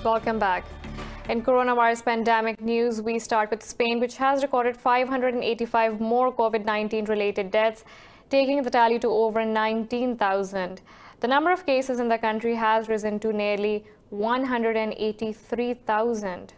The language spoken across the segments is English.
Welcome back. In coronavirus pandemic news, we start with Spain, which has recorded 585 more COVID-19 related deaths, taking the tally to over 19,000. The number of cases in the country has risen to nearly 183,000.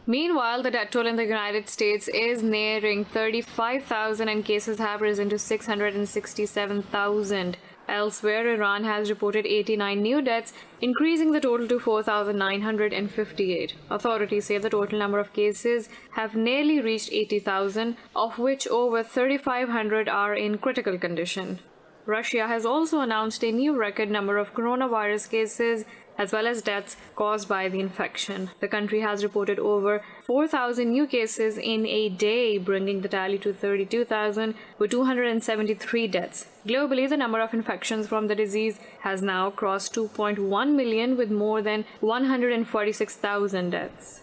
Meanwhile, the death toll in the United States is nearing 35,000 and cases have risen to 667,000. Elsewhere, Iran has reported 89 new deaths, increasing the total to 4,958. Authorities say the total number of cases have nearly reached 80,000, of which over 3,500 are in critical condition. Russia has also announced a new record number of coronavirus cases as well as deaths caused by the infection. The country has reported over 4,000 new cases in a day, bringing the tally to 32,000 with 273 deaths. Globally, the number of infections from the disease has now crossed 2.1 million with more than 146,000 deaths.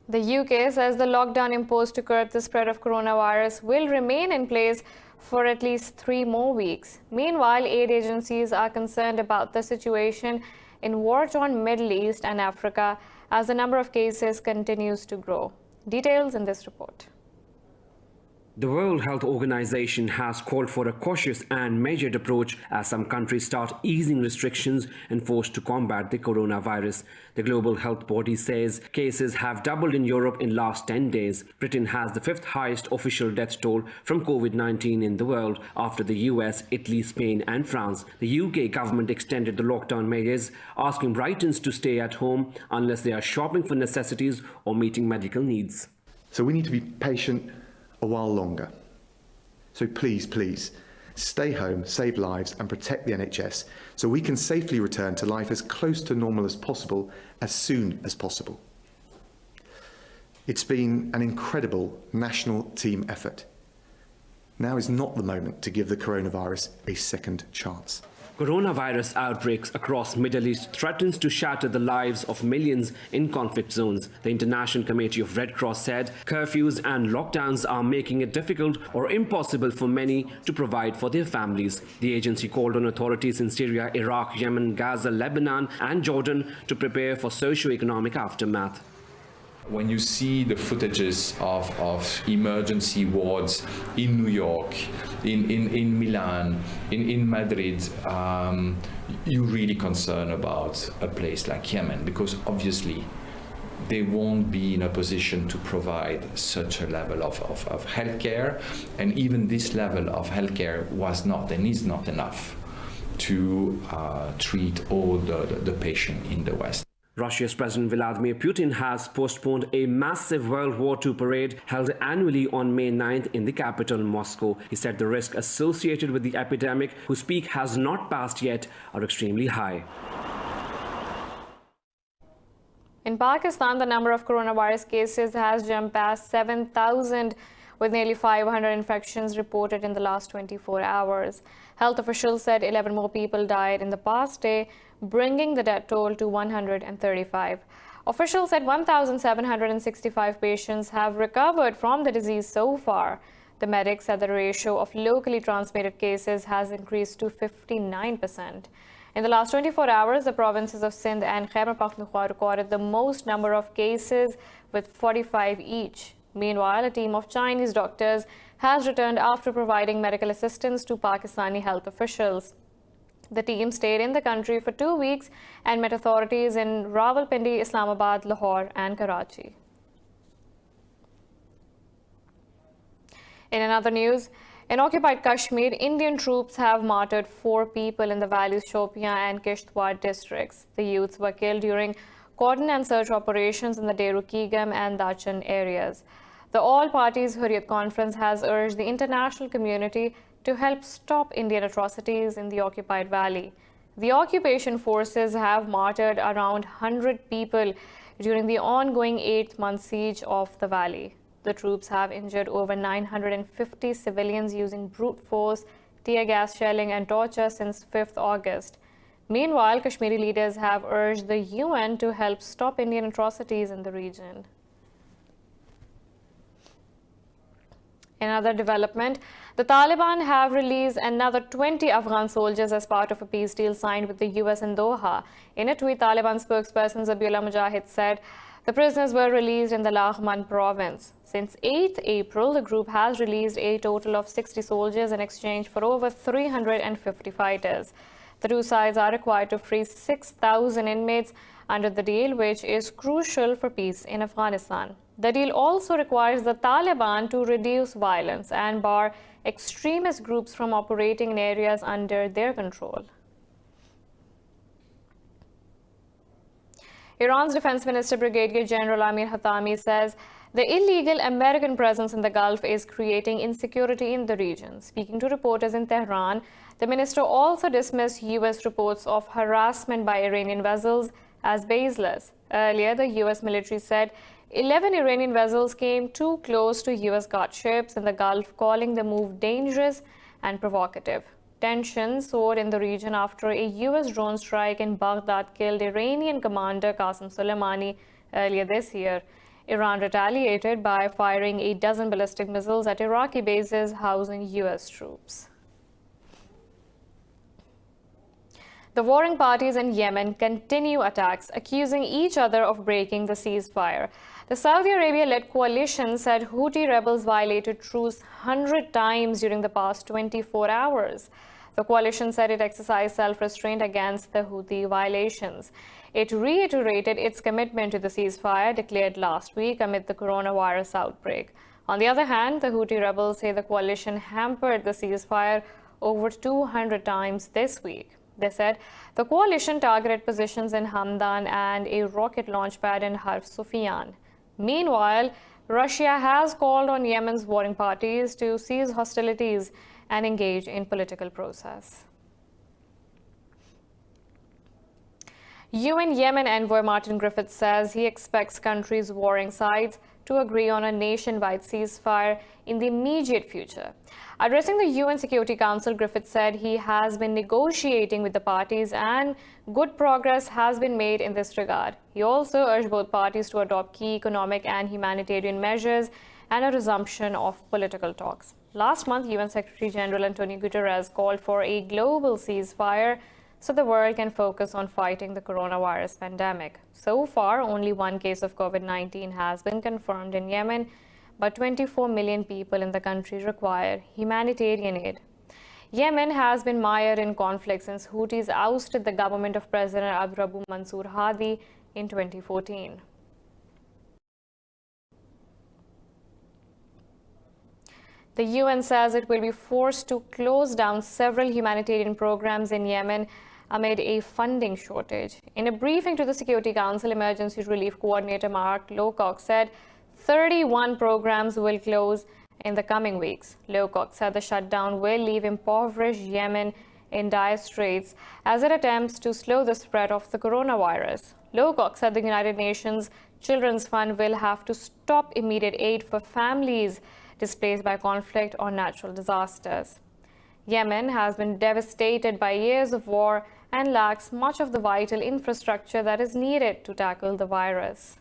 The UK says the lockdown imposed to curb the spread of coronavirus will remain in place for at least 3 more weeks. Meanwhile, aid agencies are concerned about the situation in war-torn Middle East and Africa as the number of cases continues to grow. Details in this report. The World Health Organization has called for a cautious and measured approach as some countries start easing restrictions enforced to combat the coronavirus. The global health body says cases have doubled in Europe in last 10 days. Britain has the 5th highest official death toll from COVID-19 in the world after the US, Italy, Spain and France. The UK government extended the lockdown measures, asking Britons to stay at home unless they are shopping for necessities or meeting medical needs. So we need to be patient a while longer. So please, stay home, save lives and protect the NHS so we can safely return to life as close to normal as possible, as soon as possible. It's been an incredible national team effort. Now is not the moment to give the coronavirus a second chance. Coronavirus outbreaks across Middle East threatens to shatter the lives of millions in conflict zones. The International Committee of Red Cross said curfews and lockdowns are making it difficult or impossible for many to provide for their families. The agency called on authorities in Syria, Iraq, Yemen, Gaza, Lebanon and Jordan to prepare for socio-economic aftermath. When you see the footages of emergency wards in New York, in Milan, in Madrid, you're really concerned about a place like Yemen, because obviously they won't be in a position to provide such a level of healthcare, and even this level of healthcare was not and is not enough to treat all the patients in the West. Russia's President Vladimir Putin has postponed a massive World War II parade held annually on May 9th in the capital, Moscow. He said the risk associated with the epidemic, whose peak has not passed yet, are extremely high. In Pakistan, the number of coronavirus cases has jumped past 7,000, with nearly 500 infections reported in the last 24 hours. Health officials said 11 more people died in the past day, bringing the death toll to 135. Officials said 1,765 patients have recovered from the disease so far. The medics said the ratio of locally transmitted cases has increased to 59%. In the last 24 hours, the provinces of Sindh and Khyber Pakhtunkhwa recorded the most number of cases with 45 each. Meanwhile, a team of Chinese doctors has returned after providing medical assistance to Pakistani health officials. The team stayed in the country for 2 weeks and met authorities in Rawalpindi, Islamabad, Lahore and Karachi. In another news, in occupied Kashmir, Indian troops have martyred 4 people in the valleys Shopian and Kishtwar districts. The youths were killed during cordon and search operations in the Deru-Kigam and Dachan areas. The All Parties Hurriyat Conference has urged the international community to help stop Indian atrocities in the occupied valley. The occupation forces have martyred around 100 people during the ongoing 8-month siege of the valley. The troops have injured over 950 civilians using brute force, tear gas shelling and torture since 5th August. Meanwhile, Kashmiri leaders have urged the UN to help stop Indian atrocities in the region. In another development, the Taliban have released another 20 Afghan soldiers as part of a peace deal signed with the US in Doha. In a tweet, Taliban spokesperson Zabiullah Mujahid said the prisoners were released in the Laghman province. Since 8th April, the group has released a total of 60 soldiers in exchange for over 350 fighters. The two sides are required to free 6,000 inmates under the deal, which is crucial for peace in Afghanistan. The deal also requires the Taliban to reduce violence and bar extremist groups from operating in areas under their control. Iran's Defense Minister Brigadier General Amir Hatami says the illegal American presence in the Gulf is creating insecurity in the region. Speaking to reporters in Tehran, the minister also dismissed U.S. reports of harassment by Iranian vessels as baseless. Earlier, the U.S. military said 11 Iranian vessels came too close to U.S. guard ships in the Gulf, calling the move dangerous and provocative. Tensions soared in the region after a U.S. drone strike in Baghdad killed Iranian commander Qasem Soleimani earlier this year. Iran retaliated by firing a dozen ballistic missiles at Iraqi bases housing U.S. troops. The warring parties in Yemen continue attacks, accusing each other of breaking the ceasefire. The Saudi Arabia-led coalition said Houthi rebels violated truce 100 times during the past 24 hours. The coalition said it exercised self-restraint against the Houthi violations. It reiterated its commitment to the ceasefire declared last week amid the coronavirus outbreak. On the other hand, the Houthi rebels say the coalition hampered the ceasefire over 200 times this week. They said the coalition targeted positions in Hamdan and a rocket launch pad in Harf Sufyan. Meanwhile, Russia has called on Yemen's warring parties to cease hostilities and engage in political process. UN Yemen envoy Martin Griffiths says he expects countries' warring sides to agree on a nationwide ceasefire in the immediate future. Addressing the UN Security Council, Griffiths said he has been negotiating with the parties and good progress has been made in this regard. He also urged both parties to adopt key economic and humanitarian measures and a resumption of political talks. Last month, UN Secretary General Antonio Guterres called for a global ceasefire so the world can focus on fighting the coronavirus pandemic. So far, only one case of COVID-19 has been confirmed in Yemen, but 24 million people in the country require humanitarian aid. Yemen has been mired in conflict since Houthis ousted the government of President Abdurabu Mansour Hadi in 2014. The UN says it will be forced to close down several humanitarian programs in Yemen amid a funding shortage. In a briefing to the Security Council, Emergency Relief Coordinator Mark Lowcock said 31 programs will close in the coming weeks. Lowcock said the shutdown will leave impoverished Yemen in dire straits as it attempts to slow the spread of the coronavirus. Lowcock said the United Nations Children's Fund will have to stop immediate aid for families displaced by conflict or natural disasters. Yemen has been devastated by years of war and lacks much of the vital infrastructure that is needed to tackle the virus.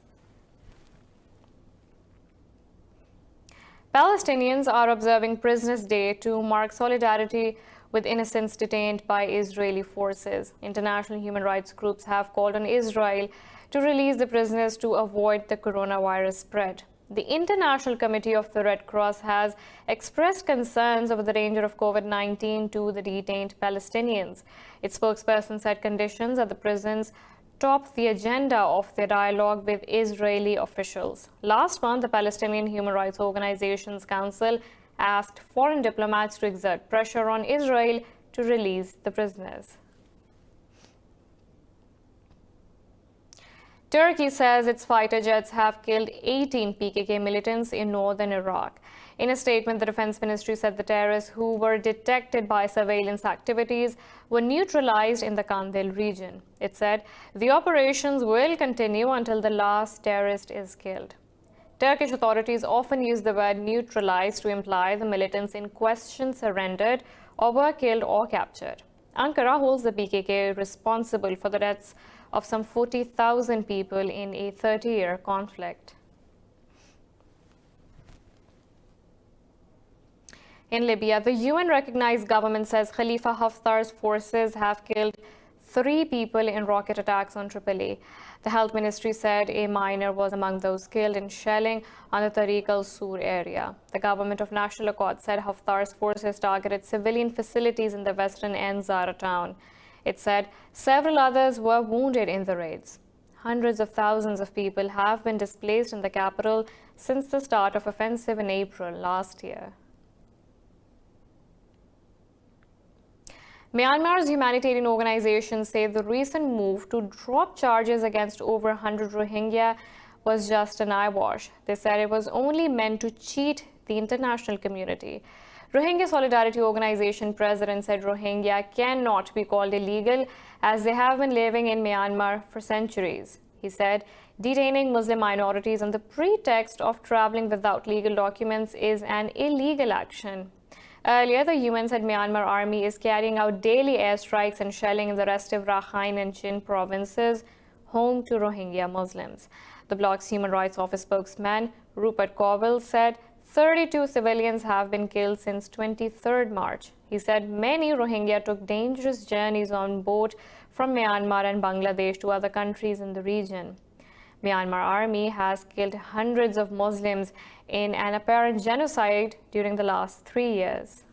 Palestinians are observing Prisoners' Day to mark solidarity with innocents detained by Israeli forces. International human rights groups have called on Israel to release the prisoners to avoid the coronavirus spread. The International Committee of the Red Cross has expressed concerns over the danger of COVID-19 to the detained Palestinians. Its spokesperson said conditions at the prisons top the agenda of their dialogue with Israeli officials. Last month, the Palestinian Human Rights Organizations Council asked foreign diplomats to exert pressure on Israel to release the prisoners. Turkey says its fighter jets have killed 18 PKK militants in northern Iraq. In a statement, the Defense Ministry said the terrorists who were detected by surveillance activities were neutralized in the Kandil region. It said the operations will continue until the last terrorist is killed. Turkish authorities often use the word neutralized to imply the militants in question surrendered or were killed or captured. Ankara holds the PKK responsible for the deaths of some 40,000 people in a 30-year conflict. In Libya, the UN-recognized government says Khalifa Haftar's forces have killed 3 people in rocket attacks on Tripoli. The health ministry said a minor was among those killed in shelling on the Tariq al-Sur area. The government of National Accord said Haftar's forces targeted civilian facilities in the western end Zara town. It said several others were wounded in the raids. Hundreds of thousands of people have been displaced in the capital since the start of offensive in April last year. Myanmar's humanitarian organizations say the recent move to drop charges against over 100 Rohingya was just an eyewash. They said it was only meant to cheat the international community. Rohingya Solidarity Organization president said Rohingya cannot be called illegal as they have been living in Myanmar for centuries. He said detaining Muslim minorities on the pretext of traveling without legal documents is an illegal action. Earlier, the UN said Myanmar army is carrying out daily airstrikes and shelling in the restive Rakhine and Chin provinces, home to Rohingya Muslims. The bloc's Human Rights Office spokesman, Rupert Colville, said 32 civilians have been killed since 23rd March. He said many Rohingya took dangerous journeys on boat from Myanmar and Bangladesh to other countries in the region. Myanmar army has killed hundreds of Muslims in an apparent genocide during the last 3 years.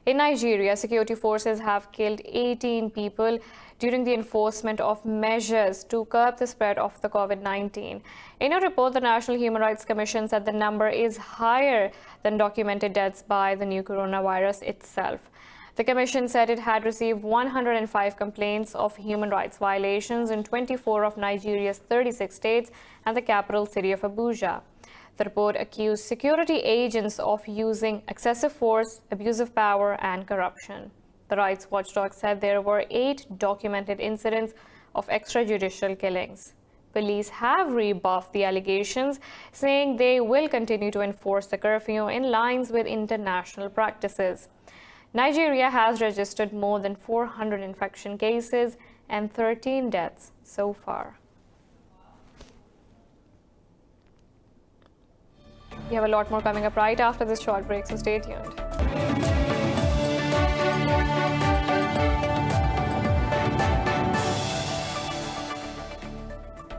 In Nigeria, security forces have killed 18 people during the enforcement of measures to curb the spread of the COVID-19. In a report, the National Human Rights Commission said the number is higher than documented deaths by the new coronavirus itself. The Commission said it had received 105 complaints of human rights violations in 24 of Nigeria's 36 states and the capital city of Abuja. The report accused security agents of using excessive force, abusive power, and corruption. The rights watchdog said there were 8 documented incidents of extrajudicial killings. Police have rebuffed the allegations, saying they will continue to enforce the curfew in line with international practices. Nigeria has registered more than 400 infection cases and 13 deaths so far. We have a lot more coming up right after this short break, so stay tuned.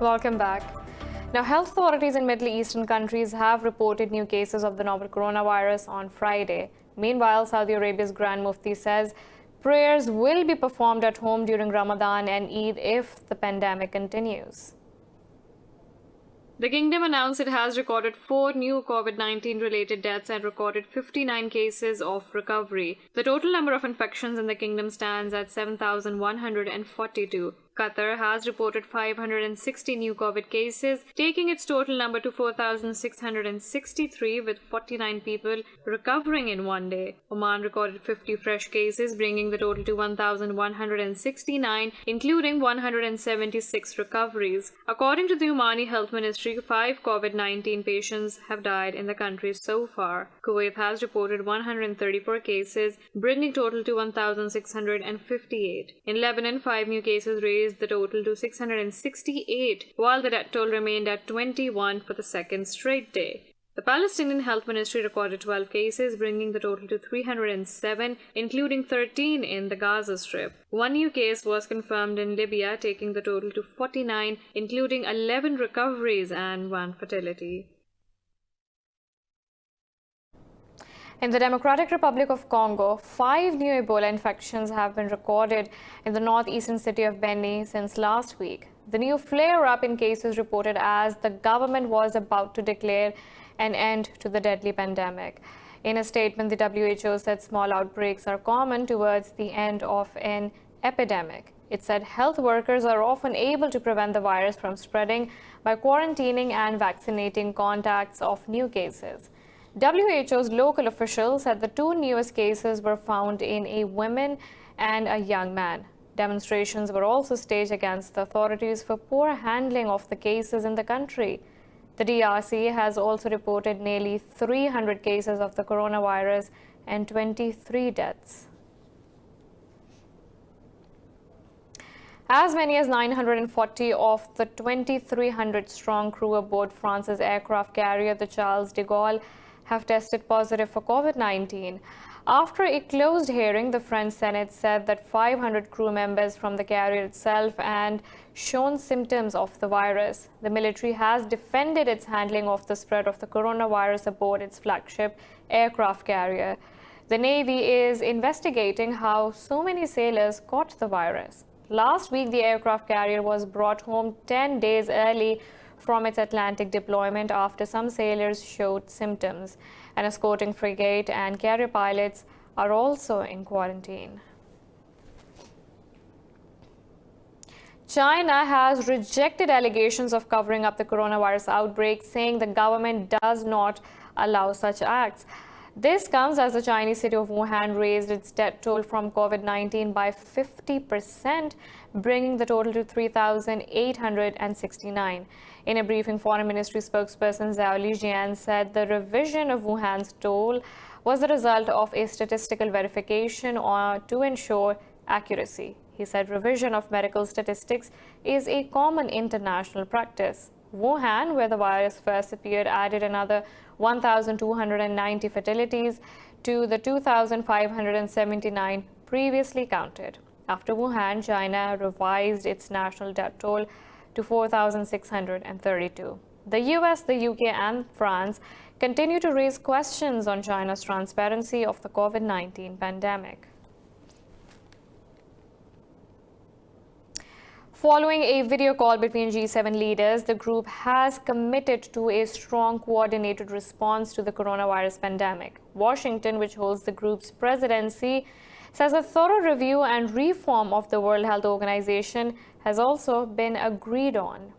Welcome back. Now, health authorities in Middle Eastern countries have reported new cases of the novel coronavirus on Friday. Meanwhile, Saudi Arabia's Grand Mufti says prayers will be performed at home during Ramadan and Eid if the pandemic continues. The kingdom announced it has recorded 4 new COVID-19 related deaths and recorded 59 cases of recovery. The total number of infections in the kingdom stands at 7,142. Qatar has reported 560 new COVID cases, taking its total number to 4,663, with 49 people recovering in one day. Oman recorded 50 fresh cases, bringing the total to 1,169, including 176 recoveries. According to the Omani Health Ministry, 5 COVID-19 patients have died in the country so far. Kuwait has reported 134 cases, bringing total to 1,658. In Lebanon, 5 new cases raised the total to 668, while the death toll remained at 21 for the second straight day. The Palestinian Health Ministry recorded 12 cases, bringing the total to 307, including 13 in the Gaza Strip. 1 new case was confirmed in Libya, taking the total to 49, including 11 recoveries and 1 fatality. In the Democratic Republic of Congo, 5 new Ebola infections have been recorded in the northeastern city of Beni since last week. The new flare-up in cases reported as the government was about to declare an end to the deadly pandemic. In a statement, the WHO said small outbreaks are common towards the end of an epidemic. It said health workers are often able to prevent the virus from spreading by quarantining and vaccinating contacts of new cases. WHO's local officials said the 2 newest cases were found in a woman and a young man. Demonstrations were also staged against the authorities for poor handling of the cases in the country. The DRC has also reported nearly 300 cases of the coronavirus and 23 deaths. As many as 940 of the 2,300-strong crew aboard France's aircraft carrier, the Charles de Gaulle, have tested positive for COVID-19. After a closed hearing, the French Senate said that 500 crew members from the carrier itself had shown symptoms of the virus. The military has defended its handling of the spread of the coronavirus aboard its flagship aircraft carrier. The Navy is investigating how so many sailors caught the virus. Last week, the aircraft carrier was brought home 10 days early from its Atlantic deployment after some sailors showed symptoms. An escorting frigate and carrier pilots are also in quarantine. China has rejected allegations of covering up the coronavirus outbreak, saying the government does not allow such acts. This comes as the Chinese city of Wuhan raised its death toll from COVID-19 by 50%, bringing the total to 3,869. In a briefing, Foreign Ministry spokesperson Zhao Lijian said the revision of Wuhan's toll was the result of a statistical verification to ensure accuracy. He said revision of medical statistics is a common international practice. Wuhan, where the virus first appeared, added another 1,290 fatalities to the 2,579 previously counted. After Wuhan, China revised its national death toll to 4,632. The US, the UK, and France continue to raise questions on China's transparency of the COVID-19 pandemic. Following a video call between G7 leaders, the group has committed to a strong coordinated response to the coronavirus pandemic. Washington, which holds the group's presidency, says a thorough review and reform of the World Health Organization has also been agreed on.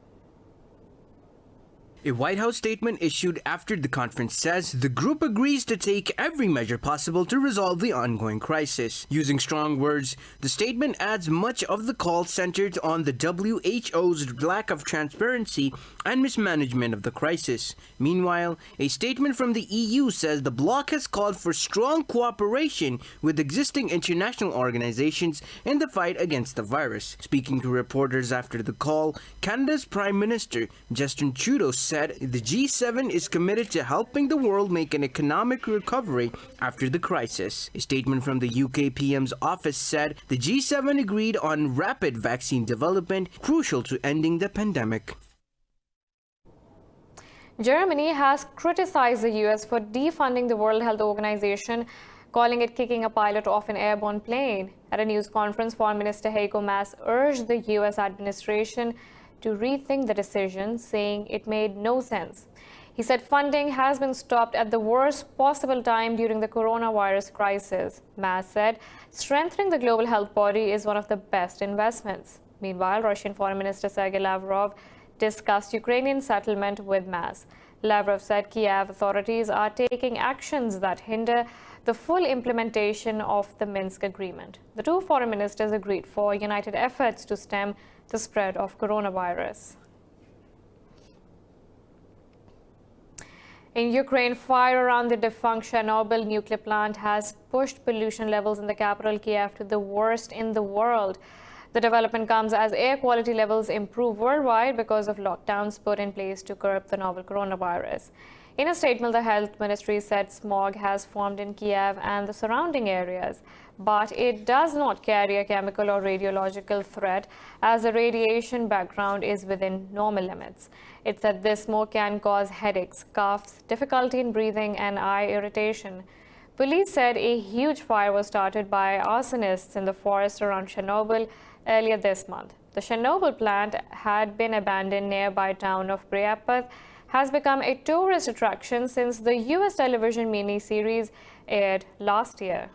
A White House statement issued after the conference says the group agrees to take every measure possible to resolve the ongoing crisis. Using strong words, the statement adds much of the call centered on the WHO's lack of transparency and mismanagement of the crisis. Meanwhile, a statement from the EU says the bloc has called for strong cooperation with existing international organizations in the fight against the virus. Speaking to reporters after the call, Canada's Prime Minister Justin Trudeau said the G7 is committed to helping the world make an economic recovery after the crisis. A statement from the UK PM's office said the G7 agreed on rapid vaccine development, crucial to ending the pandemic. Germany has criticized the US for defunding the World Health Organization, calling it kicking a pilot off an airborne plane. At a news conference, Foreign Minister Heiko Maas urged the US administration to rethink the decision, saying it made no sense. He said funding has been stopped at the worst possible time during the coronavirus crisis. Maas said strengthening the global health body is one of the best investments. Meanwhile, Russian Foreign Minister Sergei Lavrov discussed Ukrainian settlement with Maas. Lavrov said Kiev authorities are taking actions that hinder the full implementation of the Minsk agreement. The two foreign ministers agreed for united efforts to stem the spread of coronavirus. In Ukraine, fire around the defunct Chernobyl nuclear plant has pushed pollution levels in the capital Kiev to the worst in the world. The development comes as air quality levels improve worldwide because of lockdowns put in place to curb the novel coronavirus. In a statement, the health ministry said smog has formed in Kiev and the surrounding areas, but it does not carry a chemical or radiological threat as the radiation background is within normal limits. It said this smoke can cause headaches, coughs, difficulty in breathing, and eye irritation. Police said a huge fire was started by arsonists in the forest around Chernobyl earlier this month. The Chernobyl plant had been abandoned nearby town of Pryapath, has become a tourist attraction since the US television mini-series aired last year.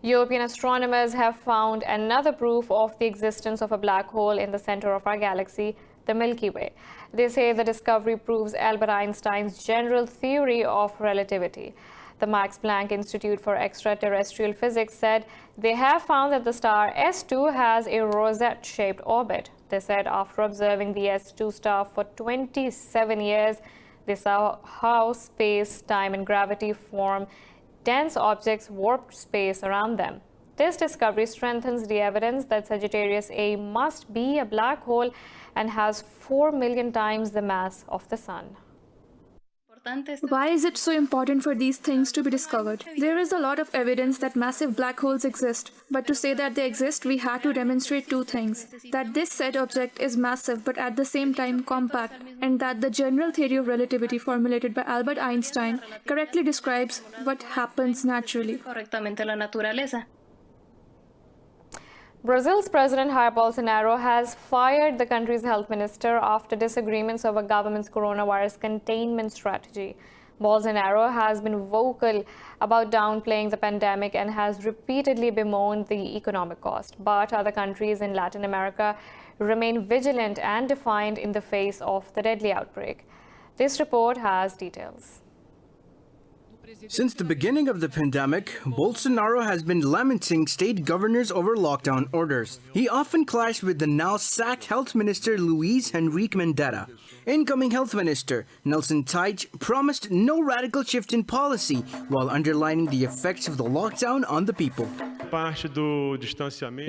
European astronomers have found another proof of the existence of a black hole in the center of our galaxy, the Milky Way. They say the discovery proves Albert Einstein's general theory of relativity. The Max Planck Institute for Extraterrestrial Physics said they have found that the star S2 has a rosette-shaped orbit. They said after observing the S2 star for 27 years, they saw how space, time, and gravity form dense objects warped space around them. This discovery strengthens the evidence that Sagittarius A must be a black hole and has 4 million times the mass of the Sun. Why is it so important for these things to be discovered? There is a lot of evidence that massive black holes exist, but to say that they exist, we had to demonstrate two things: that this said object is massive but at the same time compact, and that the general theory of relativity formulated by Albert Einstein correctly describes what happens naturally. Brazil's President Jair Bolsonaro has fired the country's health minister after disagreements over government's coronavirus containment strategy. Bolsonaro has been vocal about downplaying the pandemic and has repeatedly bemoaned the economic cost. But other countries in Latin America remain vigilant and defiant in the face of the deadly outbreak. This report has details. Since the beginning of the pandemic, Bolsonaro has been lamenting state governors over lockdown orders. He often clashed with the now sacked health minister Luiz Henrique Mandetta. Incoming health minister Nelson Teich promised no radical shift in policy while underlining the effects of the lockdown on the people.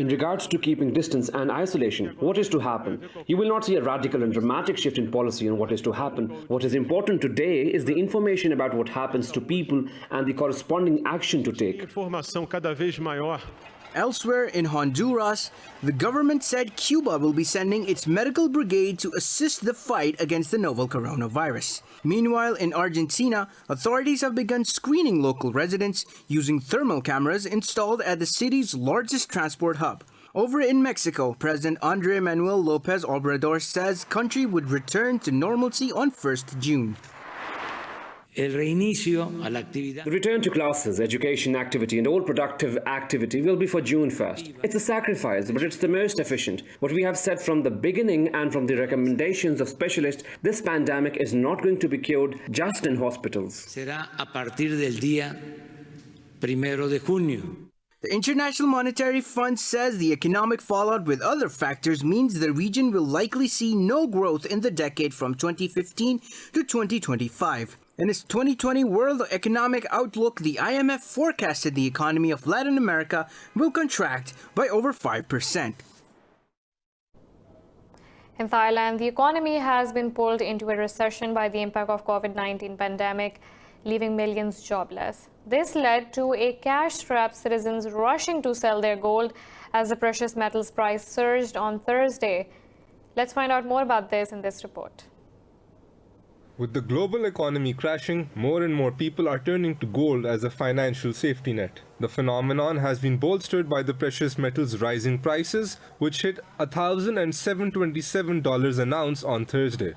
In regards to keeping distance and isolation, what is to happen? You will not see a radical and dramatic shift in policy on what is to happen. What is important today is the information about what happens to people and the corresponding action to take. Elsewhere in Honduras, the government said Cuba will be sending its medical brigade to assist the fight against the novel coronavirus. Meanwhile, in Argentina, authorities have begun screening local residents using thermal cameras installed at the city's largest transport hub. Over in Mexico, President Andrés Manuel López Obrador says country would return to normalcy on 1st June. The return to classes, education activity and all productive activity will be for June 1st. It's a sacrifice, but it's the most efficient. What we have said from the beginning and from the recommendations of specialists, this pandemic is not going to be cured just in hospitals. The International Monetary Fund says the economic fallout with other factors means the region will likely see no growth in the decade from 2015 to 2025. In its 2020 World Economic Outlook, the IMF forecasted the economy of Latin America will contract by over 5%. In Thailand, the economy has been pulled into a recession by the impact of COVID-19 pandemic, leaving millions jobless. This led to a cash-strapped citizens rushing to sell their gold as the precious metals price surged on Thursday. Let's find out more about this in this report. With the global economy crashing, more and more people are turning to gold as a financial safety net. The phenomenon has been bolstered by the precious metals' rising prices, which hit $1,727 an ounce on Thursday.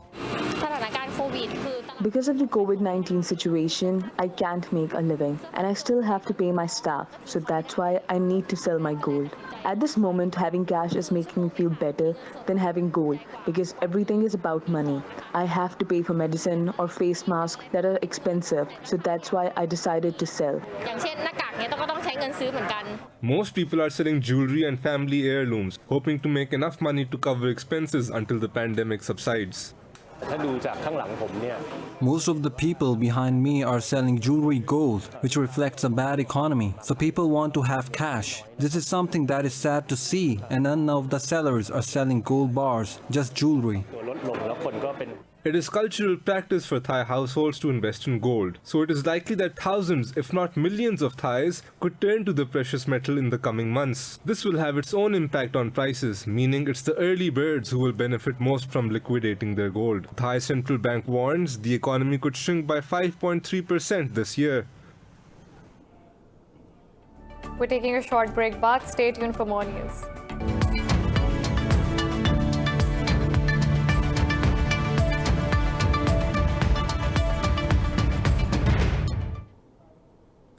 Because of the COVID-19 situation, I can't make a living and I still have to pay my staff, so that's why I need to sell my gold. At this moment, having cash is making me feel better than having gold because everything is about money. I have to pay for medicine or face masks that are expensive, so that's why I decided to sell. Most people are selling jewelry and family heirlooms, hoping to make enough money to cover expenses until the pandemic subsides. Most of the people behind me are selling jewelry gold, which reflects a bad economy, so people want to have cash. This is something that is sad to see, and none of the sellers are selling gold bars, just jewelry. It is cultural practice for Thai households to invest in gold, so it is likely that thousands, if not millions of Thais could turn to the precious metal in the coming months. This will have its own impact on prices, meaning it's the early birds who will benefit most from liquidating their gold. The Thai Central Bank warns the economy could shrink by 5.3% this year. We're taking a short break, but stay tuned for more news.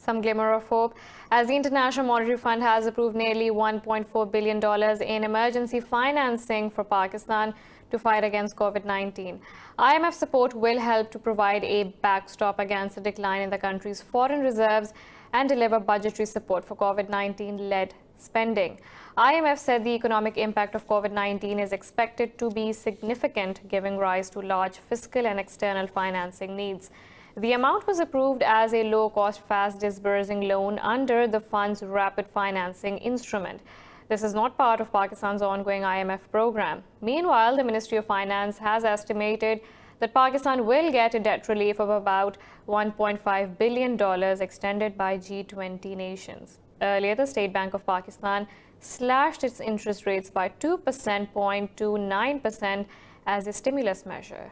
Some glimmer of hope as the International Monetary Fund has approved nearly $1.4 billion in emergency financing for Pakistan to fight against COVID-19. IMF support will help to provide a backstop against the decline in the country's foreign reserves and deliver budgetary support for COVID-19-led spending. IMF said the economic impact of COVID-19 is expected to be significant, giving rise to large fiscal and external financing needs. The amount was approved as a low-cost, fast-disbursing loan under the fund's rapid financing instrument. This is not part of Pakistan's ongoing IMF program. Meanwhile, the Ministry of Finance has estimated that Pakistan will get a debt relief of about $1.5 billion extended by G20 nations. Earlier, the State Bank of Pakistan slashed its interest rates by 2 percentage points to 9% as a stimulus measure.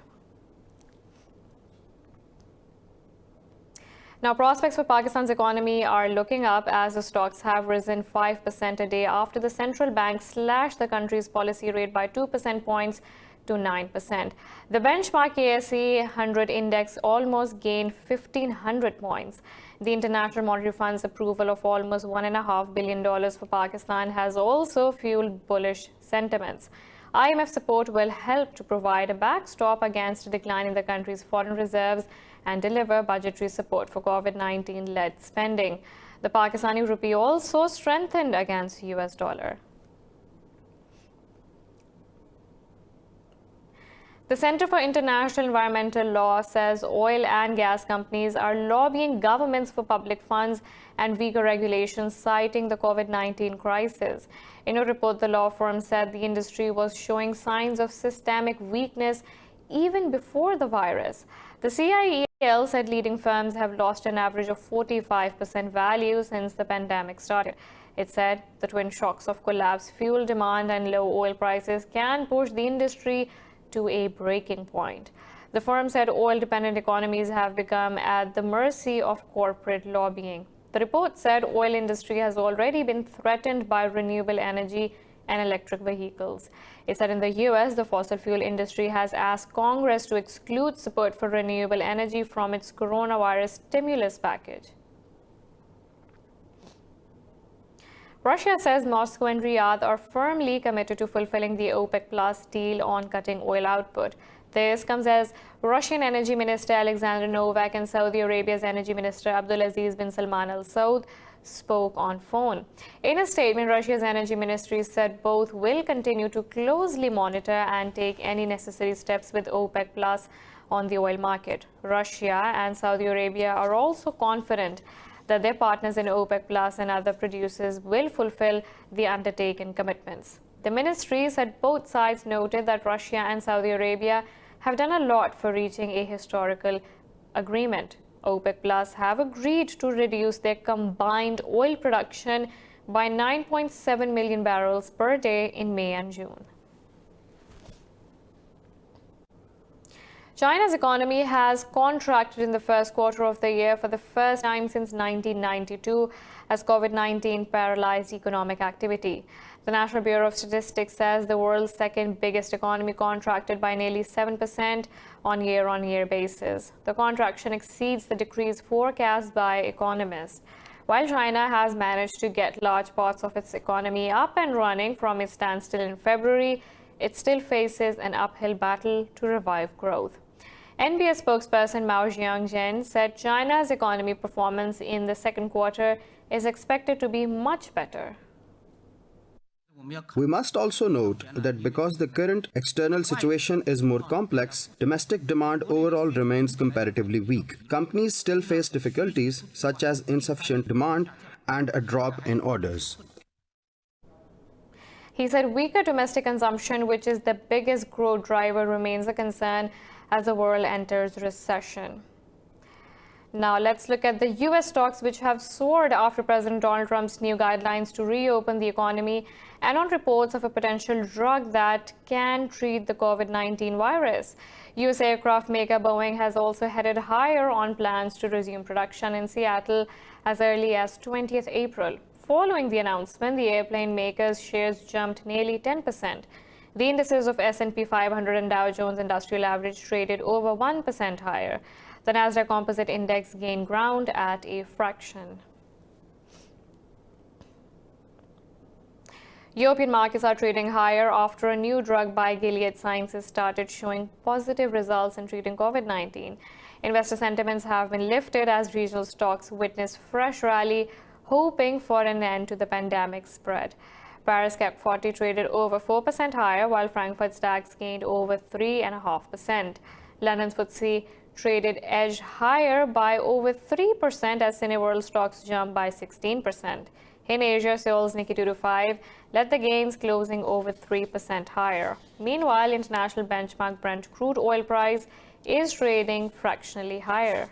Now, prospects for Pakistan's economy are looking up as the stocks have risen 5% a day after the central bank slashed the country's policy rate by 2 percentage points to 9%. The benchmark ASE 100 index almost gained 1,500 points. The International Monetary Fund's approval of almost $1.5 billion for Pakistan has also fueled bullish sentiments. IMF support will help to provide a backstop against a decline in the country's foreign reserves and deliver budgetary support for COVID-19-led spending. The Pakistani rupee also strengthened against US dollar. The Center for International Environmental Law says oil and gas companies are lobbying governments for public funds and weaker regulations, citing the COVID-19 crisis. In a report, the law firm said the industry was showing signs of systemic weakness even before the virus. The CIEL said leading firms have lost an average of 45% value since the pandemic started. It said the twin shocks of collapsed fuel demand and low oil prices can push the industry to a breaking point. The firm said oil-dependent economies have become at the mercy of corporate lobbying. The report said oil industry has already been threatened by renewable energy and electric vehicles. It said in the US, the fossil fuel industry has asked Congress to exclude support for renewable energy from its coronavirus stimulus package. Russia says Moscow and Riyadh are firmly committed to fulfilling the OPEC Plus deal on cutting oil output. This comes as Russian Energy Minister Alexander Novak and Saudi Arabia's Energy Minister Abdulaziz bin Salman Al Saud spoke on phone. In a statement, Russia's energy ministry said both will continue to closely monitor and take any necessary steps with OPEC Plus on the oil market. Russia and Saudi Arabia are also confident that their partners in OPEC Plus and other producers will fulfill the undertaken commitments. The ministry said both sides noted that Russia and Saudi Arabia have done a lot for reaching a historical agreement. OPEC Plus have agreed to reduce their combined oil production by 9.7 million barrels per day in May and June. China's economy has contracted in the first quarter of the year for the first time since 1992 as COVID-19 paralyzed economic activity. The National Bureau of Statistics says the world's second biggest economy contracted by nearly 7% on year-on-year basis. The contraction exceeds the decrease forecast by economists. While China has managed to get large parts of its economy up and running from its standstill in February, it still faces an uphill battle to revive growth. NBS spokesperson Mao Zedong said China's economy performance in the second quarter is expected to be much better. We must also note that because the current external situation is more complex, domestic demand overall remains comparatively weak. Companies still face difficulties such as insufficient demand and a drop in orders. He said weaker domestic consumption, which is the biggest growth driver, remains a concern as the world enters recession. Now let's look at the US stocks, which have soared after President Donald Trump's new guidelines to reopen the economy and on reports of a potential drug that can treat the COVID-19 virus. US aircraft maker Boeing has also headed higher on plans to resume production in Seattle as early as 20th April. Following the announcement, the airplane maker's shares jumped nearly 10%. The indices of S&P 500 and Dow Jones Industrial Average traded over 1% higher. The Nasdaq Composite Index gained ground at a fraction. European markets are trading higher after a new drug by Gilead Sciences started showing positive results in treating COVID-19. Investor sentiments have been lifted as regional stocks witness fresh rally, hoping for an end to the pandemic spread. Paris CAC 40 traded over 4% higher, while Frankfurt DAX gained over 3.5%. London's FTSE traded edge higher by over 3% as Cineworld stocks jumped by 16%. In Asia, Seoul's Nikkei 225 led the gains, closing over 3% higher. Meanwhile, international benchmark Brent crude oil price is trading fractionally higher.